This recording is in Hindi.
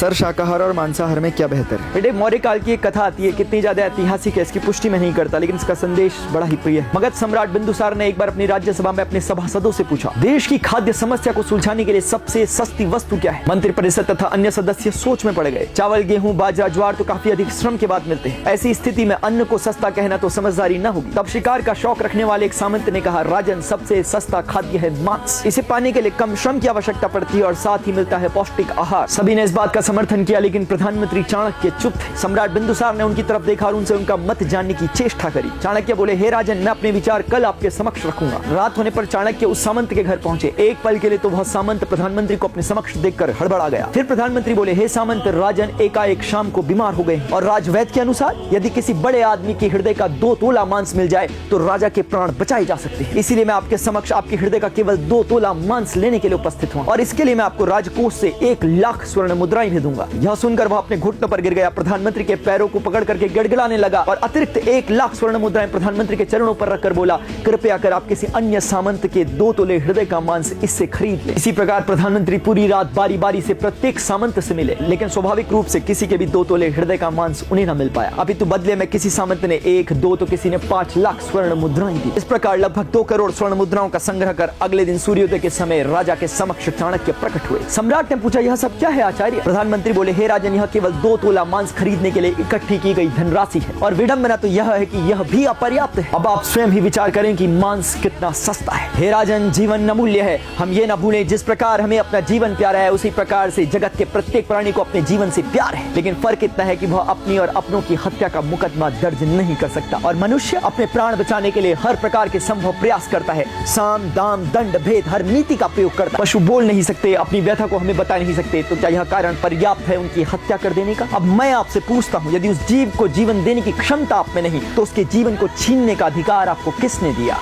सर, शाकाहार और मांसाहार में क्या बेहतर है? बेटे, मौर्य काल की एक कथा आती है, कितनी ज्यादा ऐतिहासिक है इसकी पुष्टि मैं नहीं करता, लेकिन इसका संदेश बड़ा ही प्रिय है। मगध सम्राट बिंदुसार ने एक बार अपनी राज्यसभा में अपने सभासदों से पूछा, देश की खाद्य समस्या को सुलझाने के लिए सबसे सस्ती वस्तु क्या है? मंत्रिपरिषद तथा अन्य सदस्य सोच में पड़ गए। चावल, गेहूं, बाजरा, ज्वार तो काफी अधिक श्रम के बाद मिलते हैं। ऐसी स्थिति में अन्न को सस्ता कहना तो समझदारी न होगी। तब शिकार का शौक रखने वाले एक सामंत ने कहा, राजन, सबसे सस्ता खाद्य है मांस। इसे पाने के लिए कम श्रम की आवश्यकता पड़ती है और साथ ही मिलता है पौष्टिक आहार। सभी ने इस बात का समर्थन किया, लेकिन प्रधानमंत्री चाणक्य चुप थे। सम्राट बिंदुसार ने उनकी तरफ देखा और उनसे उनका मत जानने की चेष्टा करी। चाणक्य बोले, हे राजन, मैं अपने विचार कल आपके समक्ष रखूंगा। रात होने पर चाणक्य उस सामंत के घर पहुंचे। एक पल के लिए तो वह सामंत प्रधानमंत्री को अपने समक्ष देखकर हड़बड़ा गया। फिर प्रधानमंत्री बोले, हे सामंत, राजन एकाएक शाम को बीमार हो गए और राजवैद्य के अनुसार यदि किसी बड़े आदमी के हृदय का 2 तोला मांस मिल जाए तो राजा के प्राण बचाए जा सकते हैं। इसीलिए मैं आपके समक्ष आपके हृदय का केवल 2 तोला मांस लेने के लिए उपस्थित हूं और इसके लिए मैं आपको राजकोष से 1 लाख स्वर्ण मुद्राएं भी दूंगा। यह सुनकर वह अपने घुटनों पर गिर गया, प्रधानमंत्री के पैरों को पकड़ करके गिड़गिड़ाने लगा और अतिरिक्त 1 लाख स्वर्ण मुद्राएं प्रधानमंत्री के चरणों पर रखकर बोला, कृपया कर आप किसी अन्य सामंत के 2 तोले हृदय का मांस इससे खरीद ले। इसी प्रकार प्रधानमंत्री पूरी रात बारी बारी से प्रत्येक सामंत से मिले, लेकिन स्वाभाविक रूप से किसी के भी 2 तोले हृदय का मांस उन्हें न मिल पाया। अभी तो बदले में किसी सामंत ने 1, 2 तो किसी ने 5 लाख स्वर्ण मुद्राएं दी। इस प्रकार लगभग 2 करोड़ स्वर्ण मुद्राओं का संग्रह कर अगले दिन सूर्योदय के समय राजा के समक्ष चाणक्य प्रकट हुए। सम्राट ने पूछा, यह सब क्या है आचार्य? प्रधानमंत्री बोले, हे राजन, यह केवल 2 तोला मांस खरीदने के लिए इकट्ठी की गई धनराशि है और विडंबना तो यह है कि यह भी अपर्याप्त है। अब आप स्वयं ही विचार करें कि मांस कितना सस्ता है। हे राजन, जीवन अमूल्य है। हम ये न भूलें, जिस प्रकार हमें अपना जीवन प्यारा है उसी प्रकार से जगत के प्रत्येक प्राणी को अपने जीवन से प्यार है। लेकिन फर्क इतना है कि वह अपनी और अपनों की हत्या का मुकदमा दर्ज नहीं कर सकता और मनुष्य अपने प्राण बचाने के लिए हर प्रकार के संभव प्रयास करता है। साम, दाम, दंड, भेद, हर नीति का प्रयोग करता है। पशु बोल नहीं सकते, अपनी व्यथा को हमें बता नहीं सकते, तो क्या यह कारण पर्याप्त है उनकी हत्या कर देने का? अब मैं आपसे पूछता हूँ, यदि उस जीव को जीवन देने की क्षमता आप में नहीं तो उसके जीवन को छीनने का अधिकार आपको किसने दिया?